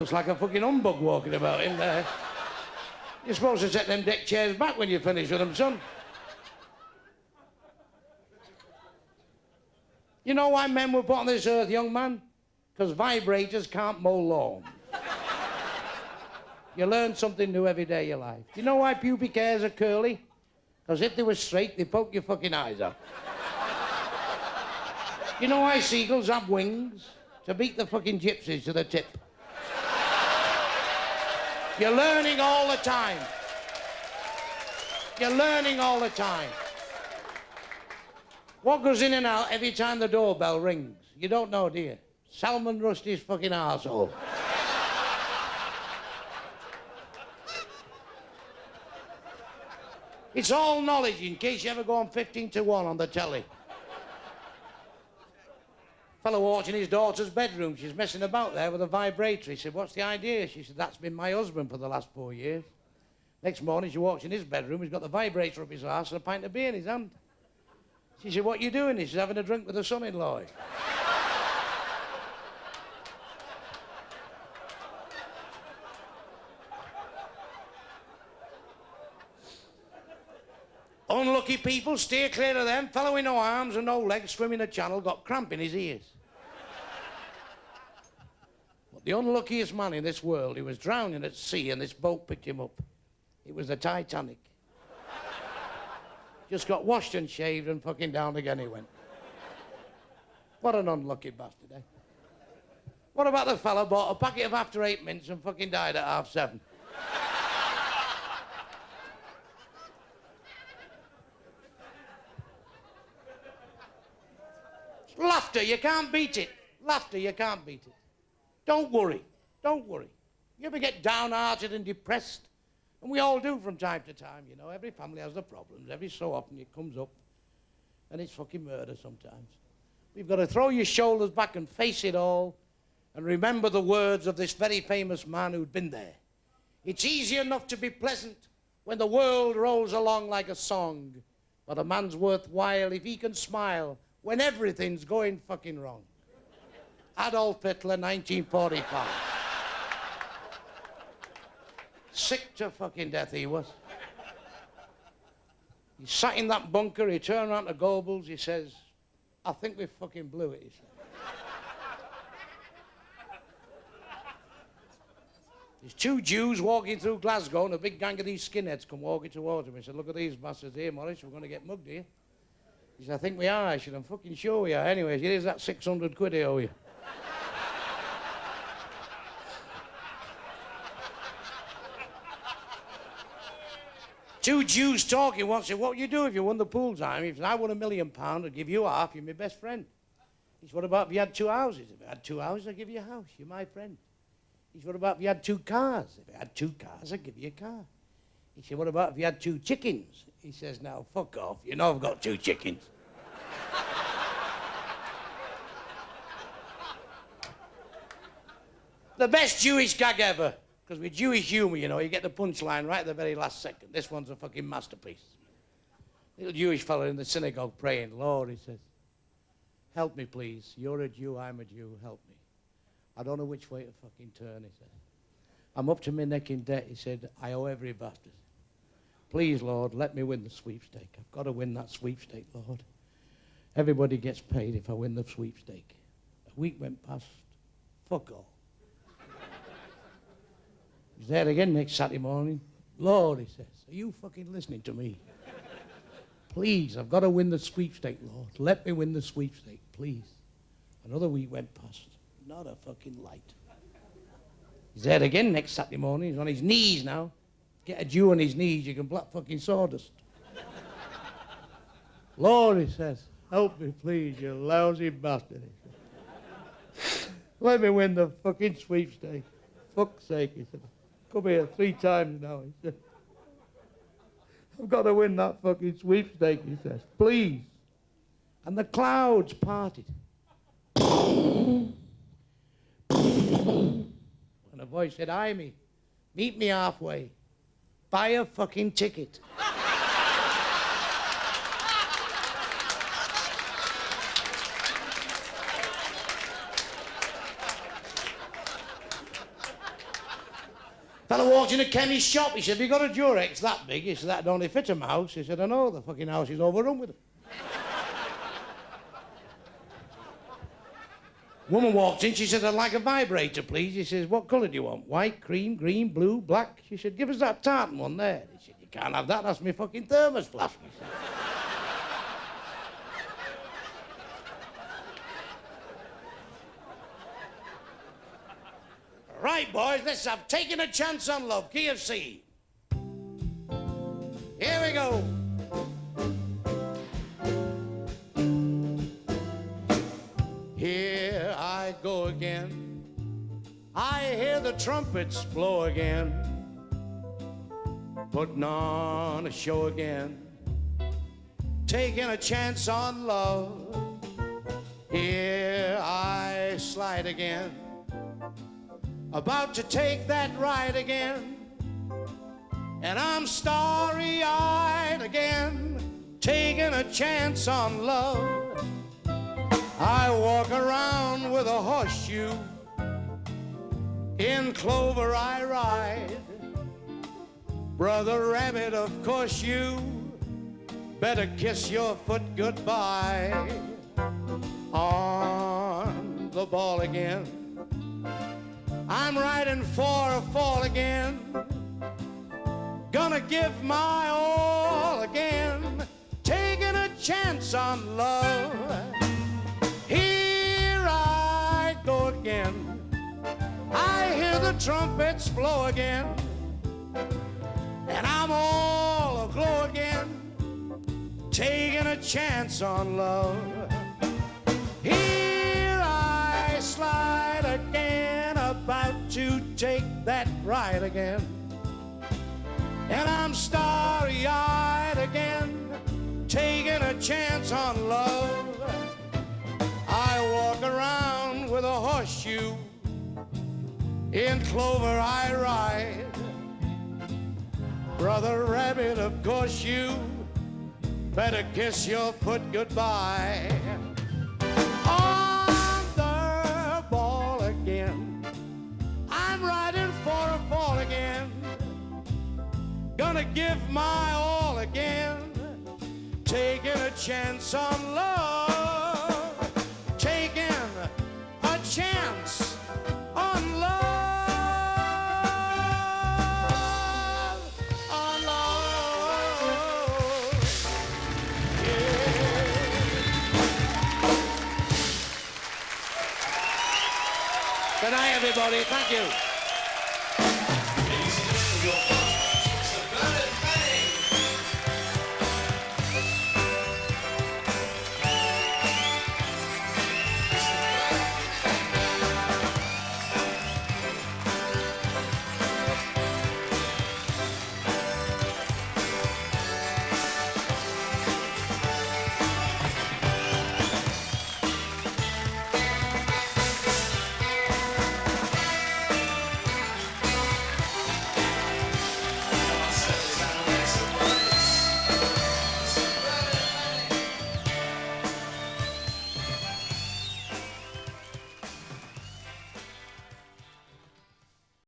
Looks like a fucking humbug walking about in there. You're supposed to take them deck chairs back when you finish with them, son. You know why men were put on this earth, young man? Because vibrators can't mow lawn. You learn something new every day of your life. Do you know why pubic hairs are curly? Because if they were straight, they'd poke your fucking eyes out. You know why seagulls have wings? To beat the fucking gypsies to the tip. You're learning all the time. You're learning all the time. What goes in and out every time the doorbell rings? You don't know, do you? Salmon Rusty's fucking arsehole. It's all knowledge in case you ever go on 15-1 on the telly. Fellow walks in his daughter's bedroom. She's messing about there with a vibrator. He said, "What's the idea?" She said, "That's been my husband for the last 4 years." Next morning, she walks in his bedroom. He's got the vibrator up his arse and a pint of beer in his hand. She said, "What are you doing?" He said, "Having a drink with the son-in-law." Unlucky people, steer clear of them. Fellow with no arms and no legs swimming the channel got cramp in his ears. But the unluckiest man in this world, he was drowning at sea and this boat picked him up. It was the Titanic. Just got washed and shaved and fucking down again he went. What an unlucky bastard, eh? What about the fella bought a packet of After Eight mints and fucking died at 7:30? Laughter, you can't beat it. Laughter, you can't beat it. Don't worry. Don't worry. You ever get downhearted and depressed? And we all do from time to time, you know. Every family has their problems. Every so often it comes up. And it's fucking murder sometimes. You've got to throw your shoulders back and face it all. And remember the words of this very famous man who'd been there. It's easy enough to be pleasant when the world rolls along like a song. But a man's worthwhile if he can smile when everything's going fucking wrong. Adolf Hitler, 1945. Sick to fucking death he was. He sat in that bunker, he turned around to Goebbels, he says, "I think we fucking blew it," he said. There's 2 Jews walking through Glasgow and a big gang of these skinheads come walking towards him. He said, "Look at these bastards here, Morris, we're going to get mugged here." He said, "I think we are." I said, "I'm fucking sure we are. Anyways, here's that 600 quid I owe you." Two Jews talking once said, "What would you do if you won the pool time?" He said, "I won £1 million, I'd give you half, you're my best friend." He said, "What about if you had 2 houses?" "If I had 2 houses, I'd give you a house, you're my friend." He said, "What about if you had 2 cars?" "If I had 2 cars, I'd give you a car." He said, "What about if you had 2 chickens?" He says, "Now, fuck off. You know I've got 2 chickens." The best Jewish gag ever. Because with Jewish humour, you know, you get the punchline right at the very last second. This one's a fucking masterpiece. Little Jewish fella in the synagogue praying. "Lord," he says, "help me, please. You're a Jew, I'm a Jew. Help me. I don't know which way to fucking turn," he said. "I'm up to my neck in debt," he said. "I owe every bastard. Please, Lord, let me win the sweepstake. I've got to win that sweepstake, Lord. Everybody gets paid if I win the sweepstake." A week went past. Fuck all. He's there again next Saturday morning. "Lord," he says, "are you fucking listening to me? Please, I've got to win the sweepstake, Lord. Let me win the sweepstake, please." Another week went past. Not a fucking light. He's there again next Saturday morning. He's on his knees now. Get a Jew on his knees, you can black fucking sawdust. "Lord," he says, "help me, please, you lousy bastard." He said, "Let me win the fucking sweepstake. Fuck's sake," he said. "Come here 3 times now," he said. "I've got to win that fucking sweepstake," he says. "Please." And the clouds parted. And a voice said, "Amy, meet me halfway. Buy a fucking ticket." Fellow walked in a chemist's shop. He said, have you got a Durex that big? He said, that'd only fit a mouse. He said, I know, the fucking house is overrun with them. Woman walked in, she said, I'd like a vibrator, please. He says, what colour do you want? White, cream, green, blue, black? She said, give us that tartan one there. He said, you can't have that, that's my fucking thermos flask. Right, boys, let's have Taking a Chance on Love, key of C. Here we go. Here I go again. I hear the trumpets blow again. Putting on a show again. Taking a chance on love. Here I slide again. About to take that ride again. And I'm starry-eyed again. Taking a chance on love. I walk around with a horseshoe. In clover I ride. Brother Rabbit, of course you better kiss your foot goodbye. On the ball again. I'm riding for a fall again. Gonna give my all again. Taking a chance on love. Here I go again. I hear the trumpets blow again. And I'm all aglow again. Taking a chance on love. Here I slide again. About to take that ride again. And I'm starry-eyed again. Taking a chance on love. I walk around with a horseshoe. In clover I ride. Brother Rabbit, of course you better kiss your foot goodbye. On the ball again. I'm riding for a fall again. Gonna give my all again. Taking a chance on love. Taking a chance on love. On love. Yeah. Good night, everybody. Thank you.